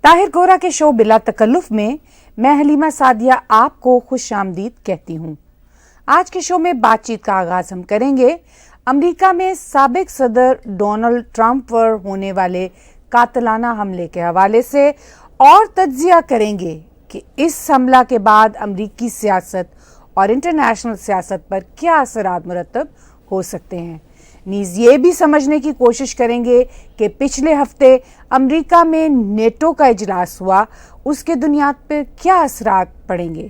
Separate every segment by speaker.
Speaker 1: طاہر گورا کے شو بلا تکلف میں میں حلیمہ سعدیہ آپ کو خوش آمدید کہتی ہوں۔ آج کے شو میں بات چیت کا آغاز ہم کریں گے امریکہ میں سابق صدر ڈونلڈ ٹرمپ پر ہونے والے قاتلانہ حملے کے حوالے سے اور تجزیہ کریں گے کہ اس حملہ کے بعد امریکی سیاست اور انٹرنیشنل سیاست پر کیا اثرات مرتب ہو سکتے ہیں۔ نیز یہ بھی سمجھنے کی کوشش کریں گے کہ پچھلے ہفتے امریکہ میں نیٹو کا اجلاس ہوا، اس کے بنیاد پر کیا اثرات پڑیں گے،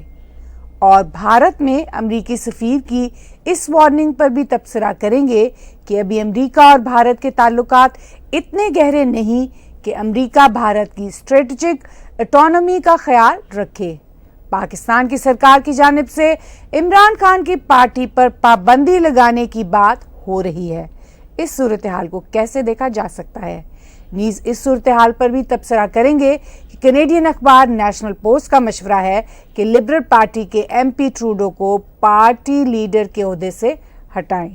Speaker 1: اور بھارت میں امریکی سفیر کی اس وارننگ پر بھی تبصرہ کریں گے کہ ابھی امریکہ اور بھارت کے تعلقات اتنے گہرے نہیں کہ امریکہ بھارت کی اسٹریٹجک اٹانومی کا خیال رکھے۔ پاکستان کی سرکار کی جانب سے عمران خان کی پارٹی پر پابندی لگانے کی بات ہو رہی ہے، اس صورتحال کو کیسے دیکھا جا سکتا ہے۔ نیز اس صورتحال پر بھی تبصرہ کریں گے کہ کینیڈین اخبار نیشنل پوسٹ کا مشورہ ہے کہ لبرل پارٹی کے ایم پی ٹروڈو کو پارٹی لیڈر کے عہدے سے ہٹائیں۔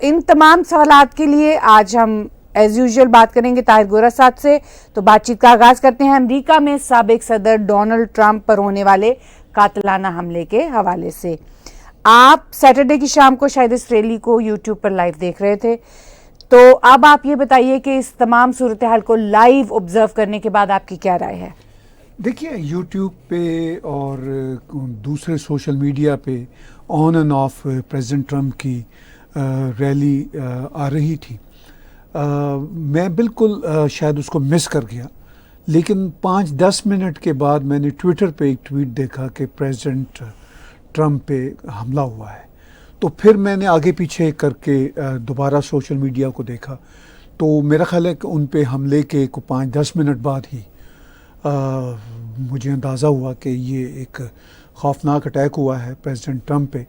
Speaker 1: ان تمام سوالات کے لیے آج ہم ایز یوزول بات کریں گے طاہر گورا صاحب سے۔ تو بات چیت کا آغاز کرتے ہیں امریکہ میں سابق صدر ڈونلڈ ٹرمپ پر ہونے والے قاتلانہ حملے کے حوالے سے۔ آپ سیٹرڈے کی شام کو شاید اس ریلی کو یوٹیوب پر لائیو دیکھ رہے تھے، تو اب آپ یہ بتائیے کہ اس تمام صورتحال کو لائیو آبزرو کرنے کے بعد آپ کی کیا رائے ہے؟
Speaker 2: دیکھیے، یوٹیوب پہ اور دوسرے سوشل میڈیا پہ on and of president Trump کی ریلی آ رہی تھی۔ میں بالکل شاید اس کو مس کر گیا، لیکن 5-10 منٹ کے بعد میں نے ٹویٹر پہ ایک ٹویٹ دیکھا کہ پریزیڈنٹ ٹرمپ پہ حملہ ہوا ہے۔ تو پھر میں نے آگے پیچھے کر کے دوبارہ سوشل میڈیا کو دیکھا، تو میرا خیال ہے کہ ان پہ حملے کے 5-10 منٹ بعد ہی مجھے اندازہ ہوا کہ یہ ایک خوفناک اٹیک ہوا ہے پریزیڈنٹ ٹرمپ پہ،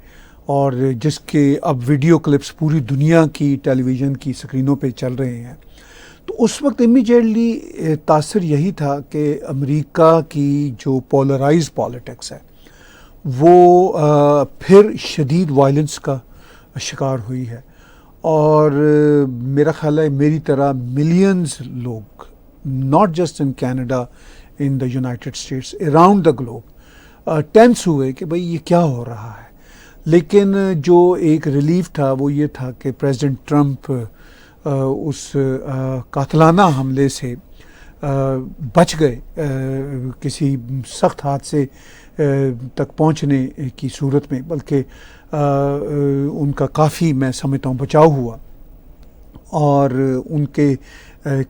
Speaker 2: اور جس کے اب ویڈیو کلپس پوری دنیا کی ٹیلی ویژن کی سکرینوں پہ چل رہے ہیں۔ تو اس وقت امیجیٹلی تاثر یہی تھا کہ امریکہ کی جو پولرائز پالیٹکس ہے وہ پھر شدید وائلنس کا شکار ہوئی ہے، اور میرا خیال ہے میری طرح ملینز لوگ، not just in Canada, in the United States, around the globe tense ہوئے کہ بھئی یہ کیا ہو رہا ہے۔ لیکن جو ایک ریلیف تھا وہ یہ تھا کہ پریزیڈنٹ ٹرمپ اس قاتلانہ حملے سے بچ گئے، کسی سخت حادثے تک پہنچنے کی صورت میں، بلکہ ان کا کافی میں سمجھتا ہوں بچاؤ ہوا، اور ان کے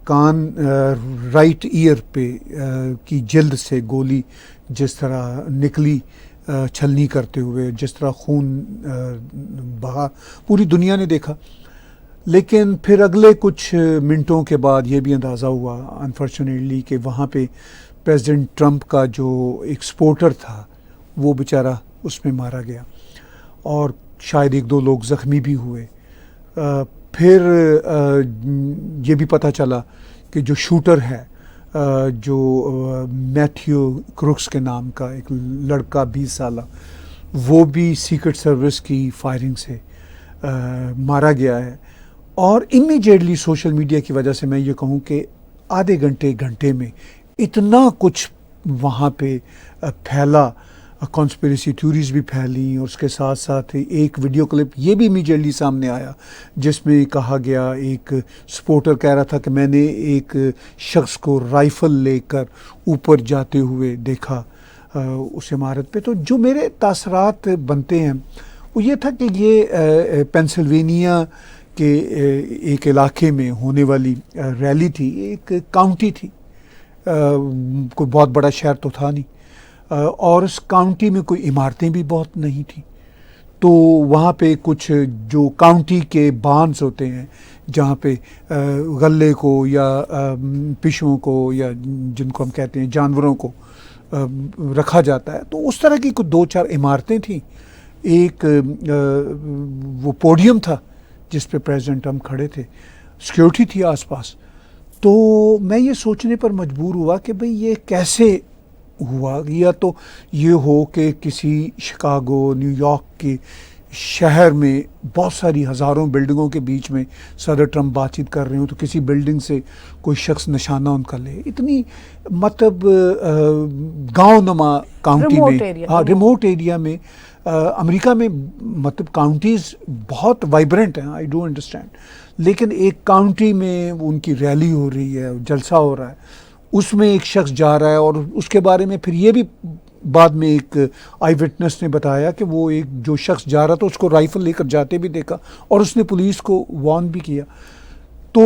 Speaker 2: کان رائٹ ایئر پہ کی جلد سے گولی جس طرح نکلی چھلنی کرتے ہوئے، جس طرح خون بہا، پوری دنیا نے دیکھا۔ لیکن پھر اگلے کچھ منٹوں کے بعد یہ بھی اندازہ ہوا انفارچونیٹلی کہ وہاں پہ پریزیڈنٹ ٹرمپ کا جو ایک سپورٹر تھا وہ بیچارہ اس میں مارا گیا، اور شاید 1-2 لوگ زخمی بھی ہوئے۔ پھر یہ بھی پتہ چلا کہ جو شوٹر ہے، جو میتھیو کروکس کے نام کا ایک لڑکا 20 سالہ، وہ بھی سیکرٹ سروس کی فائرنگ سے مارا گیا ہے۔ اور امیجیٹلی سوشل میڈیا کی وجہ سے میں یہ کہوں کہ آدھے گھنٹے میں اتنا کچھ وہاں پہ پھیلا، کانسپیریسی تھیوریز بھی پھیلیں، اور اس کے ساتھ ساتھ ایک ویڈیو کلپ یہ بھی امیجیٹلی سامنے آیا جس میں کہا گیا، ایک سپورٹر کہہ رہا تھا کہ میں نے ایک شخص کو رائفل لے کر اوپر جاتے ہوئے دیکھا اس عمارت پہ۔ تو جو میرے تاثرات بنتے ہیں وہ یہ تھا کہ یہ پینسلوینیا کے ایک علاقے میں ہونے والی ریلی تھی، ایک کاؤنٹی تھی، کوئی بہت بڑا شہر تو تھا نہیں، اور اس کاؤنٹی میں کوئی عمارتیں بھی بہت نہیں تھیں۔ تو وہاں پہ کچھ جو کاؤنٹی کے بارنز ہوتے ہیں جہاں پہ غلے کو یا پشوؤں کو یا جن کو ہم کہتے ہیں جانوروں کو رکھا جاتا ہے، تو اس طرح کی کچھ 2-4 عمارتیں تھیں۔ ایک وہ پوڈیم تھا جس پہ پریزیڈنٹ ٹرمپ کھڑے تھے، سیکیورٹی تھی آس پاس۔ تو میں یہ سوچنے پر مجبور ہوا کہ بھئی یہ کیسے ہوا، یا تو یہ ہو کہ کسی شکاگو، نیو یارک کی شہر میں بہت ساری ہزاروں بلڈنگوں کے بیچ میں صدر ٹرمپ بات چیت کر رہے ہوں تو کسی بلڈنگ سے کوئی شخص نشانہ ان کا لے. اتنی مطلب گاؤں نما کاؤنٹی میں, ہاں ریموٹ ایریا میں, امریکہ میں مطلب کاؤنٹیز بہت وائبرنٹ ہیں, آئی ڈو انڈرسٹینڈ, لیکن ایک کاؤنٹی میں ان کی ریلی ہو رہی ہے, جلسہ ہو رہا ہے, اس میں ایک شخص جا رہا ہے اور اس کے بارے میں پھر یہ بھی بعد میں ایک آئی وٹنس نے بتایا کہ وہ ایک جو شخص جا رہا تھا اس کو رائفل لے کر جاتے بھی دیکھا اور اس نے پولیس کو وارن بھی کیا. تو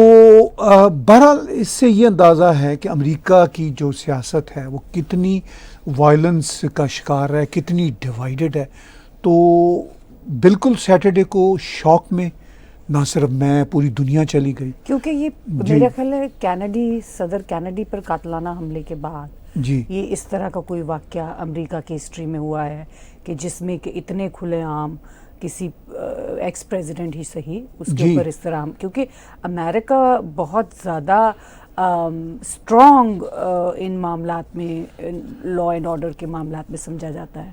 Speaker 2: بہرحال اس سے یہ اندازہ ہے کہ امریکہ کی جو سیاست ہے وہ کتنی وائلنس کا شکار ہے, کتنی ڈیوائیڈڈ ہے. تو بالکل سیٹرڈے کو شوق میں نہ صرف میں, پوری دنیا چلی گئی,
Speaker 1: کیونکہ یہ میرا خیال ہے صدر کینیڈی پر قاتلانہ حملے کے بعد
Speaker 2: جی
Speaker 1: یہ اس طرح کا کوئی واقعہ امریکہ کی ہسٹری میں ہوا ہے کہ جس میں کہ اتنے کھلے عام کسی ایکس پریزیڈنٹ ہی صحیح اس کے اوپر اس طرح, کیونکہ امریکہ بہت زیادہ اسٹرانگ ان معاملات میں, لا اینڈ آرڈر کے معاملات میں سمجھا جاتا ہے.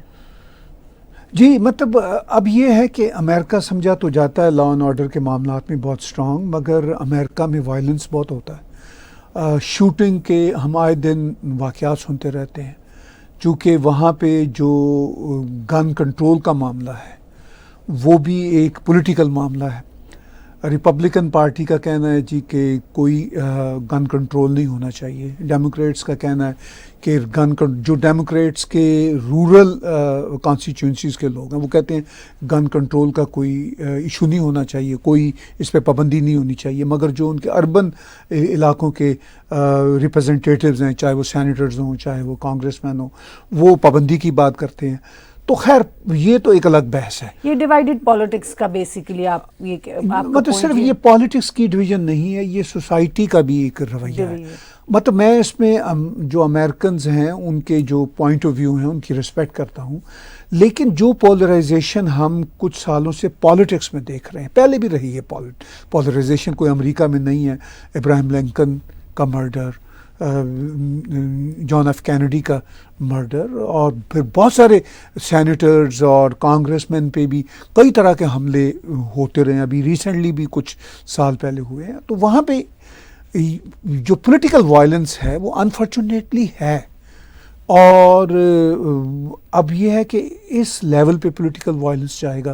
Speaker 2: جی مطلب اب یہ ہے کہ امریکہ سمجھا تو جاتا ہے لا اینڈ آرڈر کے معاملات میں بہت اسٹرانگ, مگر امریکہ میں وائلنس بہت ہوتا ہے. شوٹنگ کے ہم آئے دن واقعات سنتے رہتے ہیں, چونکہ وہاں پہ جو گن کنٹرول کا معاملہ ہے وہ بھی ایک پولیٹیکل معاملہ ہے. ریپبلکن پارٹی کا کہنا ہے جی کہ کوئی گن کنٹرول نہیں ہونا چاہیے. ڈیموکریٹس کا کہنا ہے کہ جو ڈیموکریٹس کے رورل کانسٹیچوئنسیز کے لوگ ہیں وہ کہتے ہیں گن کنٹرول کا کوئی ایشو نہیں ہونا چاہیے, کوئی اس پہ پابندی نہیں ہونی چاہیے. مگر جو ان کے اربن علاقوں کے ریپرزنٹیٹیوز ہیں, چاہے وہ سینیٹرز ہوں چاہے وہ کانگریس مین ہوں, وہ پابندی کی بات کرتے ہیں. تو خیر یہ تو ایک الگ بحث ہے.
Speaker 1: یہ ڈیوائیڈڈ پالیٹکس کا بیسیکلی
Speaker 2: مطلب صرف یہ پالیٹکس کی ڈویژن نہیں ہے, یہ سوسائٹی کا بھی ایک رویہ ہے. مطلب میں اس میں جو امریکنز ہیں ان کے جو پوائنٹ آف ویو ہیں ان کی رسپیکٹ کرتا ہوں, لیکن جو پولرائزیشن ہم کچھ سالوں سے پالیٹکس میں دیکھ رہے ہیں, پہلے بھی رہی ہے پولرائزیشن, کوئی امریکہ میں نہیں ہے. ابراہیم لنکن کا مرڈر, جان ایف کینیڈی کا مرڈر, اور پھر بہت سارے سینیٹرز اور کانگریس مین پہ بھی کئی طرح کے حملے ہوتے رہے ہیں. ابھی ریسنٹلی بھی کچھ سال پہلے ہوئے ہیں. تو وہاں پہ جو پولیٹیکل وائلنس ہے وہ انفارچونیٹلی ہے, اور اب یہ ہے کہ اس لیول پہ پولیٹیکل وائلنس جائے گا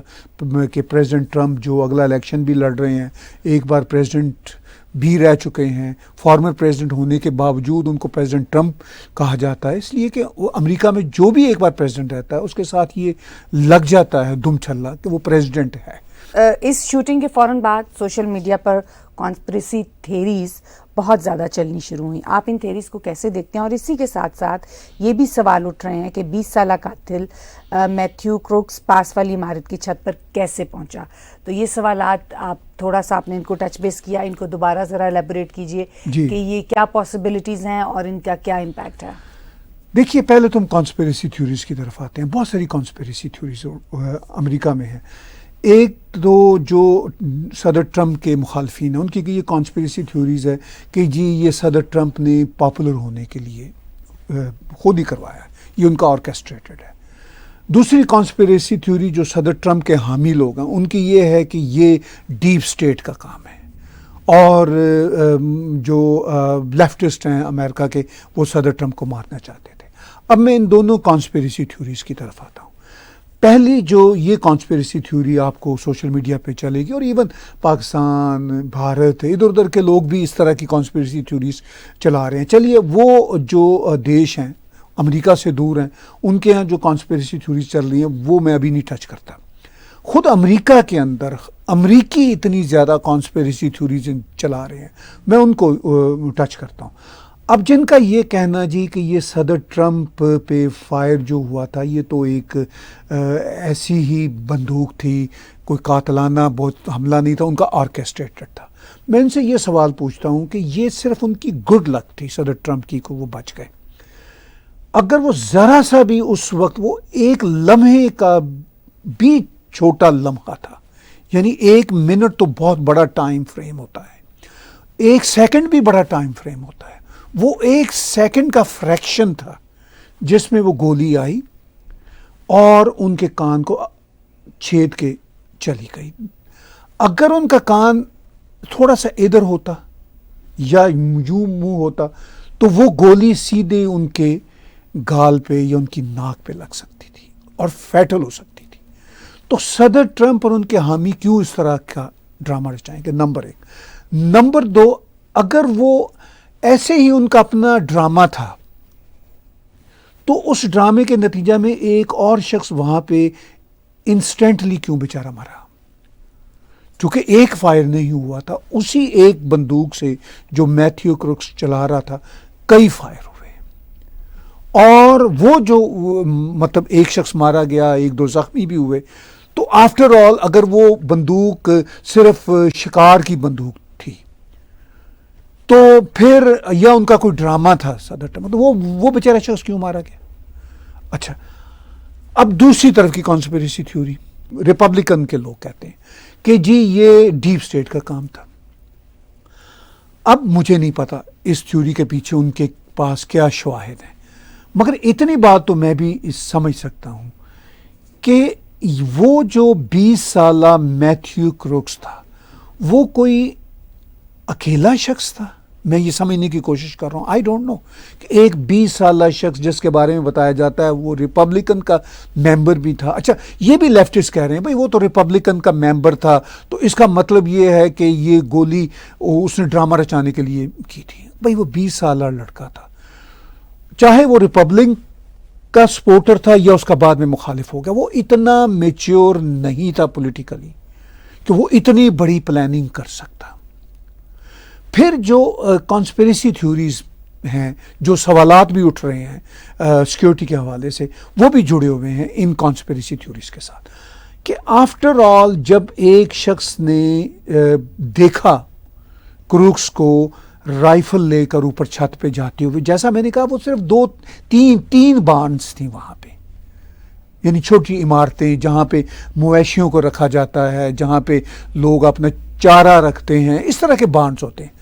Speaker 2: کہ پریزیڈنٹ ٹرمپ جو اگلا الیکشن بھی لڑ رہے ہیں, ایک بار پریزیڈنٹ بھی رہ چکے ہیں, فارمر پریزیڈنٹ ہونے کے باوجود ان کو پریزیڈنٹ ٹرمپ کہا جاتا ہے, اس لیے کہ وہ امریکہ میں جو بھی ایک بار پریزیڈنٹ رہتا ہے اس کے ساتھ یہ لگ جاتا ہے دم چھلا کہ وہ پریزیڈنٹ ہے.
Speaker 1: اس شوٹنگ کے فوراً بعد سوشل میڈیا پر کانسپریسی تھیریز بہت زیادہ چلنی شروع ہوئیں. آپ ان تھیریز کو کیسے دیکھتے ہیں؟ اور اسی کے ساتھ ساتھ یہ بھی سوال اٹھ رہے ہیں کہ 20 سالہ قاتل میتھیو کروکس پاس والی عمارت کی چھت پر کیسے پہنچا؟ تو یہ سوالات آپ تھوڑا سا آپ نے ان کو ٹچ بیس کیا, ان کو دوبارہ ذرا ایلیبوریٹ کیجئے کہ یہ کیا پاسبلٹیز ہیں اور ان کا کیا امپیکٹ ہے.
Speaker 2: دیکھیے پہلے تو ہم کانسپریسی تھیوریز کی طرف آتے ہیں. بہت ساری کانسپریسی تھیوریز امریکہ میں ہیں. ایک تو جو صدر ٹرمپ کے مخالفین ہیں ان کی یہ کانسپریسی تھیوریز ہے کہ جی یہ صدر ٹرمپ نے پاپولر ہونے کے لیے خود ہی کروایا, یہ ان کا آرکیسٹریٹڈ ہے. دوسری کانسپریسی تھیوری جو صدر ٹرمپ کے حامی لوگ ہیں ان کی یہ ہے کہ یہ ڈیپ اسٹیٹ کا کام ہے, اور جو لیفٹسٹ ہیں امریکہ کے وہ صدر ٹرمپ کو مارنا چاہتے تھے. اب میں ان دونوں کانسپریسی تھیوریز کی طرف آتا ہوں. پہلی جو یہ کانسپریسی تھیوری آپ کو سوشل میڈیا پہ چلے گی, اور ایون پاکستان, بھارت, ادھر ادھر کے لوگ بھی اس طرح کی کانسپریسی تھیوریز چلا رہے ہیں. چلیے وہ جو دیش ہیں امریکہ سے دور ہیں ان کے ہاں جو کانسپریسی تھیوریز چل رہی ہیں وہ میں ابھی نہیں ٹچ کرتا. خود امریکہ کے اندر امریکی اتنی زیادہ کانسپریسی تھیوریز چلا رہے ہیں, میں ان کو ٹچ کرتا ہوں. اب جن کا یہ کہنا جی کہ یہ صدر ٹرمپ پہ فائر جو ہوا تھا یہ تو ایک ایسی ہی بندوق تھی, کوئی قاتلانہ بہت حملہ نہیں تھا, ان کا آرکیسٹریٹڈ تھا. میں ان سے یہ سوال پوچھتا ہوں کہ یہ صرف ان کی گڈ لک تھی صدر ٹرمپ کی کو وہ بچ گئے. اگر وہ ذرا سا بھی اس وقت وہ ایک لمحے کا بھی چھوٹا لمحہ تھا, یعنی 1 منٹ تو بہت بڑا ٹائم فریم ہوتا ہے, 1 سیکنڈ بھی بڑا ٹائم فریم ہوتا ہے, وہ 1 سیکنڈ کا فریکشن تھا جس میں وہ گولی آئی اور ان کے کان کو چھید کے چلی گئی. اگر ان کا کان تھوڑا سا ادھر ہوتا یا یوں منہ ہوتا تو وہ گولی سیدھے ان کے گال پہ یا ان کی ناک پہ لگ سکتی تھی اور فیٹل ہو سکتی تھی. تو صدر ٹرمپ اور ان کے حامی کیوں اس طرح کا ڈرامہ رچائیں گے؟ نمبر 1. نمبر 2, اگر وہ ایسے ہی ان کا اپنا ڈرامہ تھا تو اس ڈرامے کے نتیجہ میں ایک اور شخص وہاں پہ انسٹنٹلی کیوں بیچارہ مرا؟ چونکہ ایک فائر نہیں ہوا تھا، اسی ایک بندوق سے جو میتھیو کروکس چلا رہا تھا کئی فائر ہوئے، اور وہ جو مطلب ایک شخص مارا گیا، ایک دو زخمی بھی ہوئے. تو آفٹر آل اگر وہ بندوق صرف شکار کی بندوق تھی تو پھر یا ان کا کوئی ڈرامہ تھا صدر ٹرمپ، تو وہ بیچارہ شخص کیوں مارا گیا؟ اچھا، اب دوسری طرف کی کانسپریسی تھیوری، ریپبلکن کے لوگ کہتے ہیں کہ جی یہ ڈیپ اسٹیٹ کا کام تھا. اب مجھے نہیں پتا اس تھیوری کے پیچھے ان کے پاس کیا شواہد ہیں، مگر اتنی بات تو میں بھی سمجھ سکتا ہوں کہ وہ جو 20 سالہ میتھیو کروکس تھا وہ کوئی اکیلا شخص تھا. میں یہ سمجھنے کی کوشش کر رہا ہوں، آئی ڈونٹ نو کہ ایک 20 سالہ شخص جس کے بارے میں بتایا جاتا ہے وہ ریپبلکن کا ممبر بھی تھا. اچھا، یہ بھی لیفٹسٹ کہہ رہے ہیں بھائی وہ تو ریپبلکن کا ممبر تھا تو اس کا مطلب یہ ہے کہ یہ گولی اس نے ڈرامہ رچانے کے لیے کی تھی. بھائی وہ 20 سالہ لڑکا تھا، چاہے وہ ریپبلکن کا سپورٹر تھا یا اس کا بعد میں مخالف ہو گیا، وہ اتنا میچور نہیں تھا پولیٹیکلی کہ وہ اتنی بڑی پلاننگ کر سکتا. پھر جو کانسپریسی تھیوریز ہیں، جو سوالات بھی اٹھ رہے ہیں سیکیورٹی کے حوالے سے، وہ بھی جڑے ہوئے ہیں ان کانسپریسی تھیوریز کے ساتھ، کہ آفٹر آل جب ایک شخص نے دیکھا کروکس کو رائفل لے کر اوپر چھت پہ جاتے ہوئے، جیسا میں نے کہا وہ صرف تین بارنز تھیں وہاں پہ، یعنی چھوٹی عمارتیں جہاں پہ مویشیوں کو رکھا جاتا ہے، جہاں پہ لوگ اپنا چارہ رکھتے ہیں، اس طرح کے بارنز ہوتے ہیں.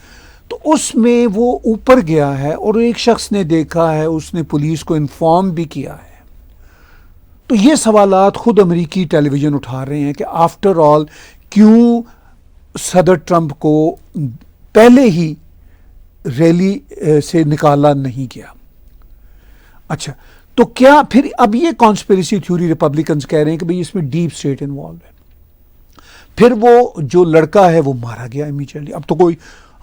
Speaker 2: تو اس میں وہ اوپر گیا ہے اور ایک شخص نے دیکھا ہے، اس نے پولیس کو انفارم بھی کیا ہے. تو یہ سوالات خود امریکی ٹیلی ویژن اٹھا رہے ہیں کہ آفٹر آل کیوں صدر ٹرمپ کو پہلے ہی ریلی سے نکالا نہیں گیا. اچھا، تو کیا پھر اب یہ کانسپریسی تھیوری ریپبلکنز کہہ رہے ہیں کہ بھئی اس میں ڈیپ اسٹیٹ انوالو ہے. پھر وہ جو لڑکا ہے وہ مارا گیا امیجیٹلی. اب تو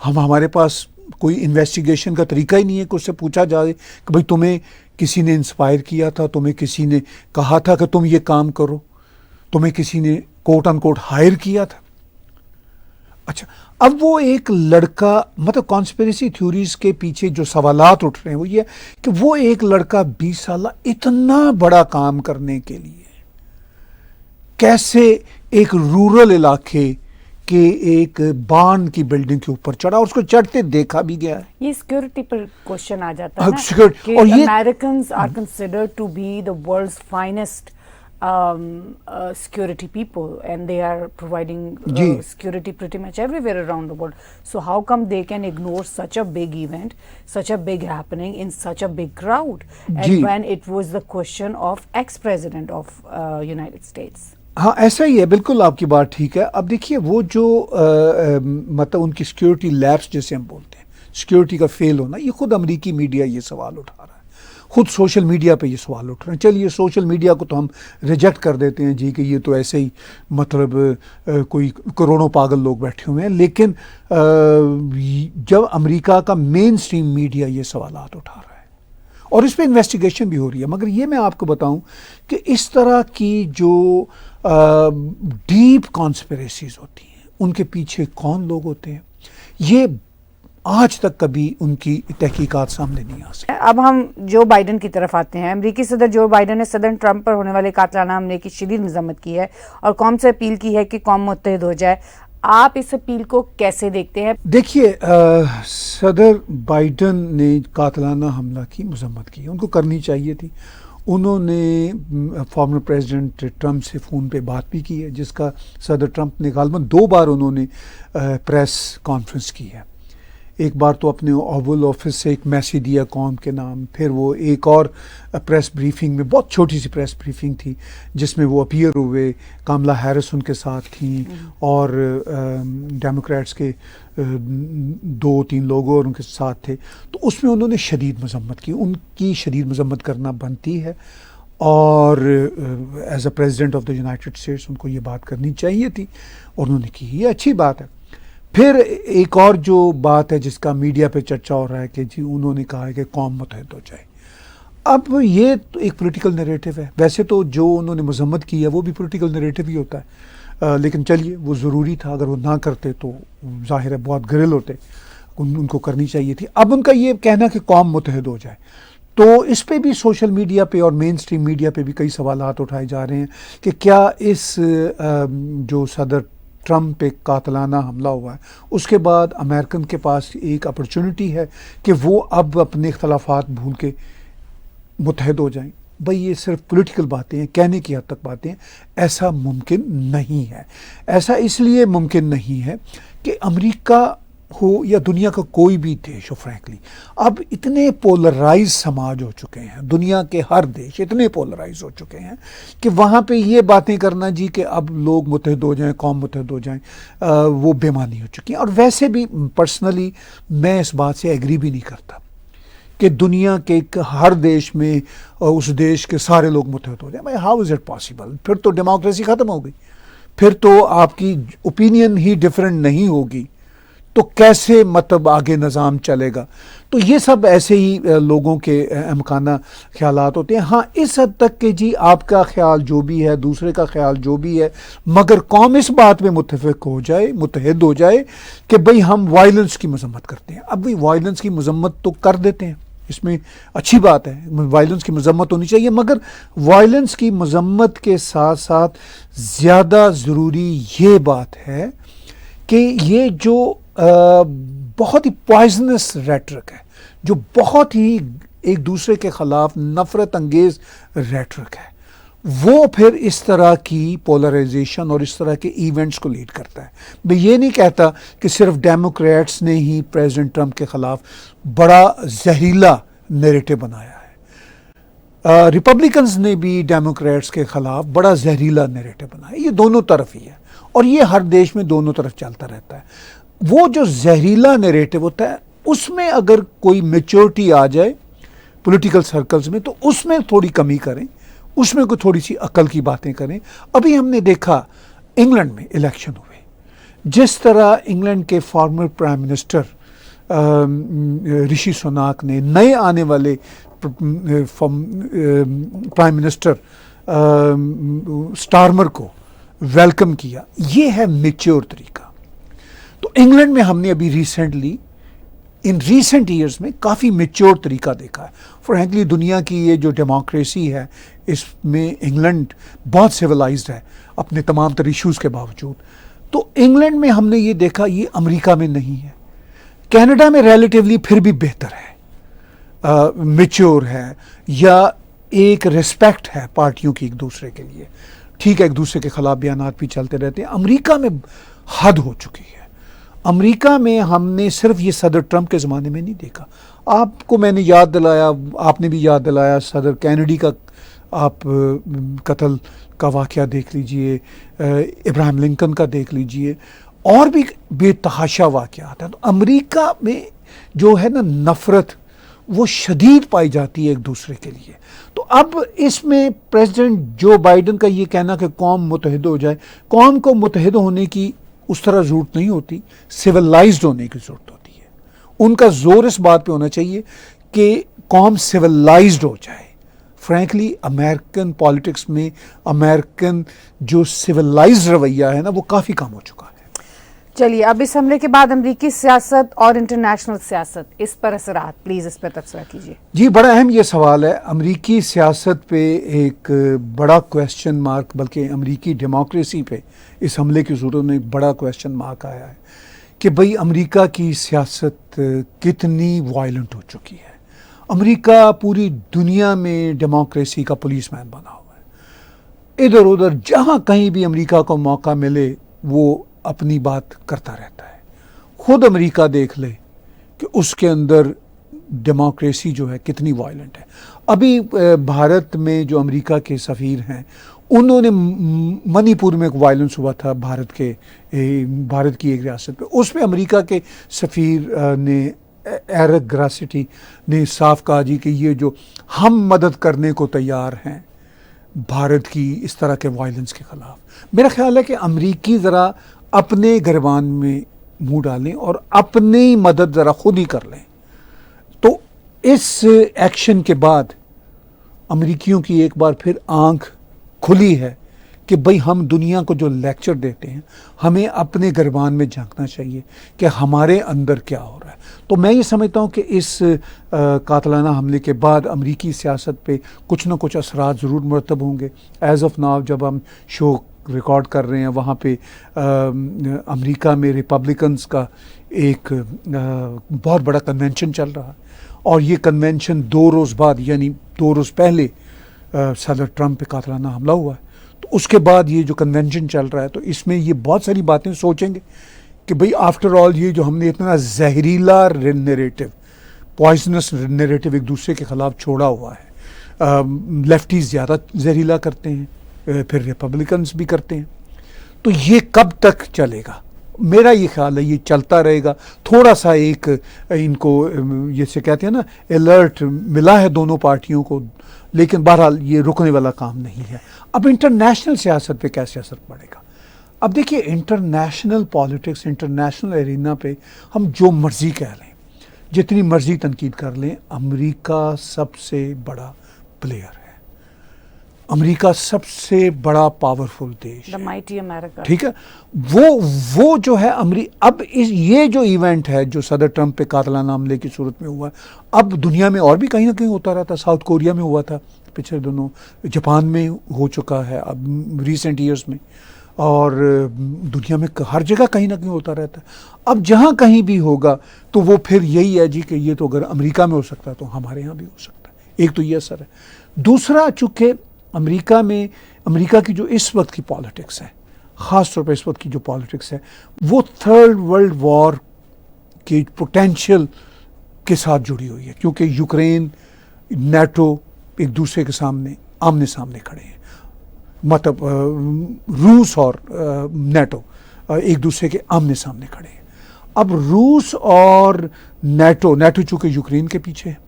Speaker 2: ہمارے پاس کوئی انویسٹیگیشن کا طریقہ ہی نہیں ہے کہ اس سے پوچھا جائے کہ بھئی تمہیں کسی نے انسپائر کیا تھا، تمہیں کسی نے کہا تھا کہ تم یہ کام کرو، تمہیں کسی نے کوٹ ان کوٹ ہائر کیا تھا. اچھا، اب وہ ایک لڑکا، مطلب کانسپریسی تھیوریز کے پیچھے جو سوالات اٹھ رہے ہیں وہ یہ کہ وہ ایک لڑکا 20 سالہ اتنا بڑا کام کرنے کے لیے کیسے ایک رورل علاقے کے ایک بارن کی بلڈنگ کے اوپر چڑھا، اور اس کو چڑھتے دیکھا بھی گیا ہے.
Speaker 1: یہ سیکورٹی پر کوشچن آ جاتا ہے
Speaker 2: کہ
Speaker 1: Americans are considered to be the world's finest security people, and they are providing security pretty much everywhere around the world. So how come they can ignore such a big event, such a big happening in such a big crowd, and when it was the question of ex-president of United States?
Speaker 2: ہاں ایسا ہی ہے، بالکل آپ کی بات ٹھیک ہے. اب دیکھیے وہ جو مطلب ان کی سیکورٹی لیبس جیسے ہم بولتے ہیں، سیکورٹی کا فیل ہونا، یہ خود امریکی میڈیا یہ سوال اٹھا رہا ہے، خود سوشل میڈیا پہ یہ سوال اٹھ رہے ہیں. چلیے سوشل میڈیا کو تو ہم ریجیکٹ کر دیتے ہیں جی کہ یہ تو ایسے ہی مطلب کوئی کروڑوں پاگل لوگ بیٹھے ہوئے ہیں، لیکن جب امریکہ کا مین سٹریم میڈیا یہ سوالات اٹھا رہا ہے اور اس پہ انویسٹیگیشن بھی ہو رہی ہے. مگر یہ میں آپ کو بتاؤں کہ اس طرح کی جو ڈیپ کانسپریسیز ہوتی ہیں ان کے پیچھے کون لوگ ہوتے ہیں، یہ آج تک کبھی ان کی تحقیقات سامنے نہیں آ سکی.
Speaker 1: اب ہم جو بائیڈن کی طرف آتے ہیں. امریکی صدر جو بائیڈن نے صدر ٹرمپ پر ہونے والے قاتلانہ حملے کی شدید مذمت کی ہے اور قوم سے اپیل کی ہے کہ قوم متحد ہو جائے. آپ اس اپیل کو کیسے دیکھتے ہیں؟
Speaker 2: دیکھیے صدر بائیڈن نے قاتلانہ حملہ کی مذمت کی، ان کو کرنی چاہیے تھی. انہوں نے فارمر پریزیڈنٹ ٹرمپ سے فون پہ بات بھی کی ہے، جس کا صدر ٹرمپ نے غالباً 2 بار انہوں نے پریس کانفرنس کی ہے. ایک بار تو اپنے اوول آفس سے ایک میسیج دیا قوم کے نام، پھر وہ ایک اور پریس بریفنگ میں، بہت چھوٹی سی پریس بریفنگ تھی جس میں وہ اپیئر ہوئے، کاملا ہیرس ان کے ساتھ تھیں اور ڈیموکریٹس کے 2-3 لوگ اور ان کے ساتھ تھے، تو اس میں انہوں نے شدید مذمت کی. ان کی شدید مذمت کرنا بنتی ہے، اور as a president of the United States ان کو یہ بات کرنی چاہیے تھی اور انہوں نے کی، یہ اچھی بات ہے. پھر ایک اور جو بات ہے جس کا میڈیا پہ چرچا ہو رہا ہے کہ جی انہوں نے کہا ہے کہ قوم متحد ہو جائے. اب یہ تو ایک پولیٹیکل نیریٹو ہے، ویسے تو جو انہوں نے مذمت کی ہے وہ بھی پولیٹیکل نیریٹو ہی ہوتا ہے، لیکن چلیے وہ ضروری تھا، اگر وہ نہ کرتے تو ظاہر ہے بہت گرل ہوتے، ان کو کرنی چاہیے تھی. اب ان کا یہ کہنا کہ قوم متحد ہو جائے، تو اس پہ بھی سوشل میڈیا پہ اور مین سٹریم میڈیا پہ بھی کئی سوالات اٹھائے جا رہے ہیں کہ کیا اس جو صدر ٹرمپ پہ قاتلانہ حملہ ہوا ہے اس کے بعد امریکن کے پاس ایک اپرچونٹی ہے کہ وہ اب اپنے اختلافات بھول کے متحد ہو جائیں. بھئی یہ صرف پولیٹیکل باتیں ہیں، کہنے کی حد تک باتیں ہیں، ایسا ممکن نہیں ہے. ایسا اس لیے ممکن نہیں ہے کہ امریکہ ہو یا دنیا کا کوئی بھی دیش ہو، فرینکلی اب اتنے پولرائز سماج ہو چکے ہیں، دنیا کے ہر دیش اتنے پولرائز ہو چکے ہیں کہ وہاں پہ یہ باتیں کرنا جی کہ اب لوگ متحد ہو جائیں، قوم متحد ہو جائیں، وہ بے معنی ہو چکی ہیں. اور ویسے بھی پرسنلی میں اس بات سے ایگری بھی نہیں کرتا کہ دنیا کے ہر دیش میں اس دیش کے سارے لوگ متحد ہو جائیں. بھائی ہاؤ از اٹ پاسبل؟ پھر تو ڈیموکریسی ختم ہو گئی، پھر تو آپ کی اوپینین ہی ڈفرینٹ نہیں ہوگی، تو کیسے مطلب آگے نظام چلے گا؟ تو یہ سب ایسے ہی لوگوں کے امکانہ خیالات ہوتے ہیں. ہاں اس حد تک کہ جی آپ کا خیال جو بھی ہے، دوسرے کا خیال جو بھی ہے، مگر قوم اس بات میں متفق ہو جائے، متحد ہو جائے کہ بھئی ہم وائلنس کی مذمت کرتے ہیں. اب بھئی وائلنس کی مذمت تو کر دیتے ہیں، اس میں اچھی بات ہے، وائلنس کی مذمت ہونی چاہیے، مگر وائلنس کی مذمت کے ساتھ ساتھ زیادہ ضروری یہ بات ہے کہ یہ جو بہت ہی پوائزنس ریٹرک ہے، جو بہت ہی ایک دوسرے کے خلاف نفرت انگیز ریٹرک ہے، وہ پھر اس طرح کی پولرائزیشن اور اس طرح کے ایونٹس کو لیڈ کرتا ہے. میں یہ نہیں کہتا کہ صرف ڈیموکریٹس نے ہی پریزیڈنٹ ٹرمپ کے خلاف بڑا زہریلا نیریٹو بنایا ہے، ریپبلکنز نے بھی ڈیموکریٹس کے خلاف بڑا زہریلا نیریٹو بنایا. یہ دونوں طرف ہی ہے اور یہ ہر دیش میں دونوں طرف چلتا رہتا ہے. وہ جو زہریلا نیریٹو ہوتا ہے اس میں اگر کوئی میچورٹی آ جائے پولیٹیکل سرکلز میں تو اس میں تھوڑی کمی کریں، اس میں کوئی تھوڑی سی عقل کی باتیں کریں. ابھی ہم نے دیکھا انگلینڈ میں الیکشن ہوئے، جس طرح انگلینڈ کے فارمر پرائم منسٹر رشی سوناک نے نئے آنے والے پرائم منسٹر سٹارمر کو ویلکم کیا، یہ ہے میچور طریقہ. تو انگلینڈ میں ہم نے ابھی ریسنٹلی ان ریسنٹ ایئرز میں کافی میچور طریقہ دیکھا ہے. فرینکلی دنیا کی یہ جو ڈیموکریسی ہے اس میں انگلینڈ بہت سویلائزڈ ہے اپنے تمام تر ایشوز کے باوجود. تو انگلینڈ میں ہم نے یہ دیکھا، یہ امریکہ میں نہیں ہے. کینیڈا میں ریلیٹیولی پھر بھی بہتر ہے، میچور ہے، یا ایک ریسپیکٹ ہے پارٹیوں کی ایک دوسرے کے لیے. ٹھیک ہے ایک دوسرے کے خلاف بیانات بھی چلتے رہتے ہیں. امریکہ میں حد ہو چکی ہے. امریکہ میں ہم نے صرف یہ صدر ٹرمپ کے زمانے میں نہیں دیکھا. آپ کو میں نے یاد دلایا، آپ نے بھی یاد دلایا، صدر کینیڈی کا آپ قتل کا واقعہ دیکھ لیجئے، ابراہیم لنکن کا دیکھ لیجئے، اور بھی بے تحاشا واقعات ہیں. تو امریکہ میں جو ہے نا نفرت وہ شدید پائی جاتی ہے ایک دوسرے کے لیے. تو اب اس میں پریزیڈنٹ جو بائیڈن کا یہ کہنا کہ قوم متحد ہو جائے، قوم کو متحد ہونے کی اس طرح ضرورت نہیں ہوتی، سویلائزڈ ہونے کی ضرورت ہوتی ہے. ان کا زور اس بات پہ ہونا چاہیے کہ قوم سویلائزڈ ہو جائے. فرینکلی امریکن پالیٹکس میں امریکن جو سویلائزڈ رویہ ہے نا وہ کافی کم ہو چکا ہے.
Speaker 1: چلیے اب اس حملے کے بعد امریکی سیاست اور انٹرنیشنل سیاست، اس پر اثرات پلیز اس پر تبصرہ کیجیے.
Speaker 2: جی بڑا اہم یہ سوال ہے. امریکی سیاست پہ ایک بڑا کویسچن مارک، بلکہ امریکی ڈیموکریسی پہ اس حملے کی ضرورت میں ایک بڑا کویسچن مارک آیا ہے کہ بھئی امریکہ کی سیاست کتنی وائلنٹ ہو چکی ہے. امریکہ پوری دنیا میں ڈیموکریسی کا پولیس مین بنا ہوا ہے. ادھر ادھر جہاں کہیں بھی امریکہ کو موقع ملے وہ اپنی بات کرتا رہتا ہے. خود امریکہ دیکھ لے کہ اس کے اندر ڈیموکریسی جو ہے کتنی وائلنٹ ہے. ابھی بھارت میں جو امریکہ کے سفیر ہیں انہوں نے منی پور میں ایک وائلنس ہوا تھا بھارت کی ایک ریاست پہ, اس پہ امریکہ کے سفیر نے ایرک گراسٹی نے صاف کہا جی کہ یہ جو ہم مدد کرنے کو تیار ہیں بھارت کی اس طرح کے وائلنس کے خلاف. میرا خیال ہے کہ امریکی ذرا اپنے گریبان میں منہ ڈالیں اور اپنی مدد ذرا خود ہی کر لیں. تو اس ایکشن کے بعد امریکیوں کی ایک بار پھر آنکھ کھلی ہے کہ بھئی ہم دنیا کو جو لیکچر دیتے ہیں ہمیں اپنے گریبان میں جھانکنا چاہیے کہ ہمارے اندر کیا ہو رہا ہے. تو میں یہ سمجھتا ہوں کہ اس قاتلانہ حملے کے بعد امریکی سیاست پہ کچھ نہ کچھ اثرات ضرور مرتب ہوں گے. ایز آف ناؤ جب ہم شو ریکارڈ کر رہے ہیں وہاں پہ امریکہ میں ریپبلکنز کا ایک بہت بڑا کنونشن چل رہا ہے, اور یہ کنونشن 2 روز بعد یعنی 2 روز پہلے صدر ٹرمپ پہ قاتلانہ حملہ ہوا ہے. تو اس کے بعد یہ جو کنونشن چل رہا ہے تو اس میں یہ بہت ساری باتیں سوچیں گے کہ بھئی آفٹر آل یہ جو ہم نے اتنا زہریلا نیریٹو, پوائزنس نیریٹو ایک دوسرے کے خلاف چھوڑا ہوا ہے, لیفٹیز زیادہ زہریلا کرتے ہیں, پھر ریپبلکنز بھی کرتے ہیں, تو یہ کب تک چلے گا؟ میرا یہ خیال ہے یہ چلتا رہے گا. تھوڑا سا ایک ان کو جیسے کہتے ہیں نا الرٹ ملا ہے دونوں پارٹیوں کو, لیکن بہرحال یہ رکنے والا کام نہیں ہے. اب انٹرنیشنل سیاست پہ کیسے اثر پڑے گا؟ اب دیکھیے انٹرنیشنل پالیٹکس, انٹرنیشنل ایرینا پہ ہم جو مرضی کہہ لیں, جتنی مرضی تنقید کر لیں, امریکہ سب سے بڑا پلیئر ہے, امریکہ سب سے بڑا پاورفل دیش
Speaker 1: The mighty America.
Speaker 2: ٹھیک ہے. وہ جو ہے اب یہ جو ایونٹ ہے جو صدر ٹرمپ پہ قاتلانہ حملے کی صورت میں ہوا ہے, اب دنیا میں اور بھی کہیں نہ کہیں ہوتا رہتا. ساؤتھ کوریا میں ہوا تھا پچھلے دنوں, جاپان میں ہو چکا ہے اب ریسنٹ ایئرز میں, اور دنیا میں ہر جگہ کہیں نہ کہیں ہوتا رہتا ہے. اب جہاں کہیں بھی ہوگا تو وہ پھر یہی ہے جی کہ یہ تو اگر امریکہ میں ہو سکتا ہے تو ہمارے یہاں بھی ہو سکتا ہے. ایک تو یہ اثر ہے. دوسرا, چونکہ امریکہ کی جو اس وقت کی پالیٹکس ہے, خاص طور پہ اس وقت کی جو پالیٹکس ہے, وہ 3rd ورلڈ وار کے پوٹینشیل کے ساتھ جڑی ہوئی ہے, کیونکہ یوکرین, نیٹو ایک دوسرے کے سامنے آمنے سامنے کھڑے ہیں. مطلب روس اور نیٹو ایک دوسرے کے آمنے سامنے کھڑے ہیں. اب روس اور نیٹو چونکہ یوکرین کے پیچھے ہے,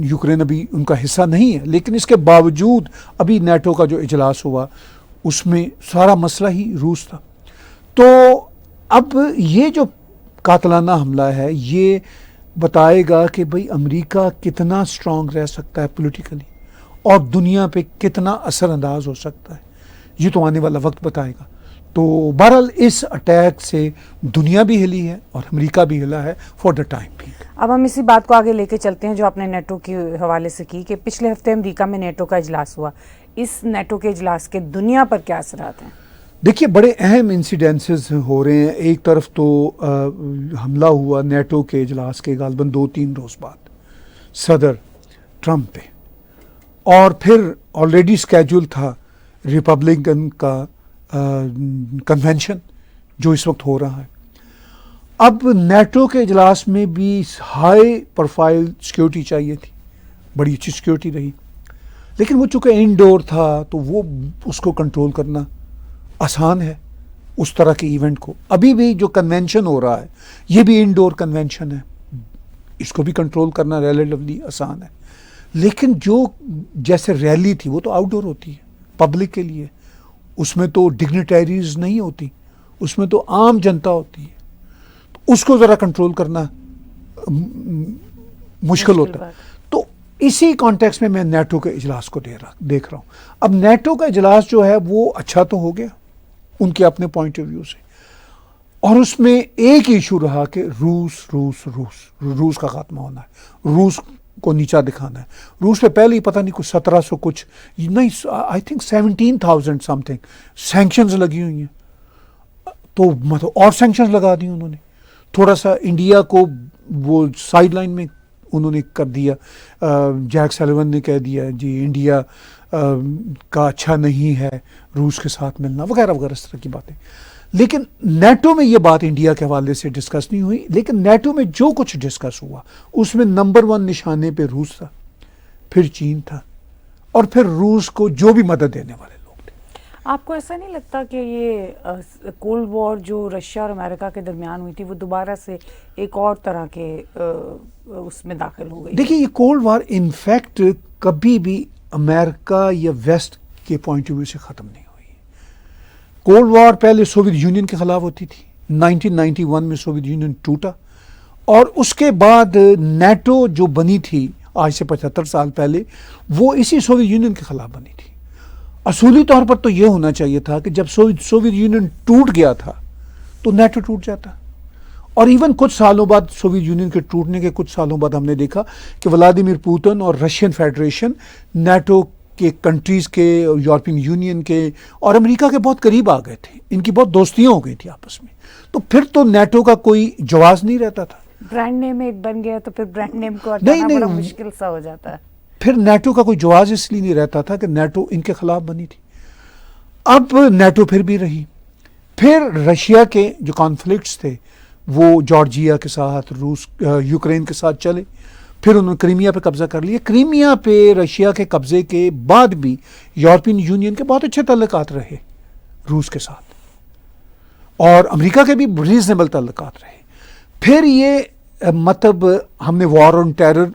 Speaker 2: یوکرین ابھی ان کا حصہ نہیں ہے, لیکن اس کے باوجود ابھی نیٹو کا جو اجلاس ہوا اس میں سارا مسئلہ ہی روس تھا. تو اب یہ جو قاتلانہ حملہ ہے یہ بتائے گا کہ بھئی امریکہ کتنا اسٹرانگ رہ سکتا ہے پولیٹیکلی اور دنیا پہ کتنا اثر انداز ہو سکتا ہے, یہ تو آنے والا وقت بتائے گا. تو بہرحال اس اٹیک سے دنیا بھی ہلی ہے اور امریکہ بھی ہلا ہے فار دا ٹائم بھی.
Speaker 1: اب ہم اسی بات کو آگے لے کے چلتے ہیں جو آپ نے نیٹو کے حوالے سے کی کہ پچھلے ہفتے امریکہ میں نیٹو کا اجلاس ہوا. اس نیٹو کے اجلاس کے دنیا پر کیا اثرات ہیں؟
Speaker 2: دیکھیے بڑے اہم انسیڈنسز ہو رہے ہیں. ایک طرف تو حملہ ہوا نیٹو کے اجلاس کے غالباً 2-3 روز بعد صدر ٹرمپ پہ, اور پھر آلریڈی اسکیجول تھا ریپبلکن کا کنونشن جو اس وقت ہو رہا ہے. اب نیٹو کے اجلاس میں بھی ہائی پروفائل سیکیورٹی چاہیے تھی, بڑی اچھی سیکیورٹی رہی, لیکن وہ چونکہ انڈور تھا تو وہ اس کو کنٹرول کرنا آسان ہے اس طرح کے ایونٹ کو. ابھی بھی جو کنونشن ہو رہا ہے یہ بھی انڈور کنونشن ہے, اس کو بھی کنٹرول کرنا ریلیٹیولی آسان ہے. لیکن جو جیسے ریلی تھی وہ تو آؤٹ ڈور ہوتی ہے پبلک کے لیے, اس میں تو ڈگنیٹریز نہیں ہوتی, اس میں تو عام جنتا ہوتی ہے, تو اس کو ذرا کنٹرول کرنا مشکل ہوتا ہے. تو اسی کانٹیکس میں نیٹو کے اجلاس کو دیکھ رہا ہوں. اب نیٹو کا اجلاس جو ہے وہ اچھا تو ہو گیا ان کے اپنے پوائنٹ آف ویو سے, اور اس میں ایک ایشو رہا کہ روس کا خاتمہ ہونا ہے, روس کو نیچا دکھانا ہے. روس پہ پہلے ہی پتہ نہیں کچھ 1700 کچھ نہیں, I think 17,000 some thing sanctions لگی ہوئی ہیں. تو مطلب اور سینکشنز لگا دی انہوں نے. تھوڑا سا انڈیا کو وہ سائڈ لائن میں انہوں نے کر دیا. جیک سلیون نے کہہ دیا جی انڈیا کا اچھا نہیں ہے روس کے ساتھ ملنا وغیرہ وغیرہ اس طرح کی باتیں. لیکن نیٹو میں یہ بات انڈیا کے حوالے سے ڈسکس نہیں ہوئی، لیکن نیٹو میں جو کچھ ڈسکس ہوا اس میں نمبر 1 نشانے پہ روس تھا، پھر چین تھا، اور پھر روس کو جو بھی مدد دینے والے لوگ تھے۔
Speaker 1: آپ کو ایسا نہیں لگتا کہ یہ کولڈ وار جو رشیا اور امریکہ کے درمیان ہوئی تھی وہ دوبارہ سے ایک اور طرح کے اس میں داخل ہو گئی؟
Speaker 2: دیکھیے یہ کولڈ وار انفیکٹ کبھی بھی امریکہ یا ویسٹ کے پوائنٹ آف ویو سے ختم نہیں ہوئی۔ کولڈ وار پہلے سوویت یونین کے خلاف ہوتی تھی، 1991 میں سوویت یونین ٹوٹا، اور اس کے بعد نیٹو جو بنی تھی آج سے 75 سال پہلے، وہ اسی سوویت یونین کے خلاف بنی تھی۔ اصولی طور پر تو یہ ہونا چاہیے تھا کہ جب سوویت یونین ٹوٹ گیا تھا تو نیٹو ٹوٹ جاتا، اور ایون کچھ سالوں بعد سوویت یونین کے ٹوٹنے کے کچھ سالوں بعد ہم نے دیکھا کہ ولادیمیر پوتن اور رشین فیڈریشن نیٹو کے کنٹریز کے، یورپین یونین کے اور امریکہ کے بہت قریب آ گئے تھے، ان کی بہت دوستیاں ہو گئی تھی آپس میں، تو پھر تو نیٹو کا کوئی جواز نہیں رہتا تھا۔
Speaker 1: برانڈ نیم ایک بن گیا تو پھر برانڈ نیم کو ہٹانا بڑا مشکل سا ہو جاتا ہے۔
Speaker 2: پھر نیٹو کا کوئی جواز اس لیے نہیں رہتا تھا کہ نیٹو ان کے خلاف بنی تھی۔ اب نیٹو پھر بھی رہی، پھر رشیا کے جو کانفلکٹس تھے وہ جارجیا کے ساتھ، یوکرین کے ساتھ چلے، پھر انہوں نے کرائمیا پہ قبضہ کر لیا۔ کرائمیا پہ رشیا کے قبضے کے بعد بھی یورپین یونین کے بہت اچھے تعلقات رہے روس کے ساتھ، اور امریکہ کے بھی ریزنیبل تعلقات رہے۔ پھر یہ مطلب ہم نے وار آن ٹیرر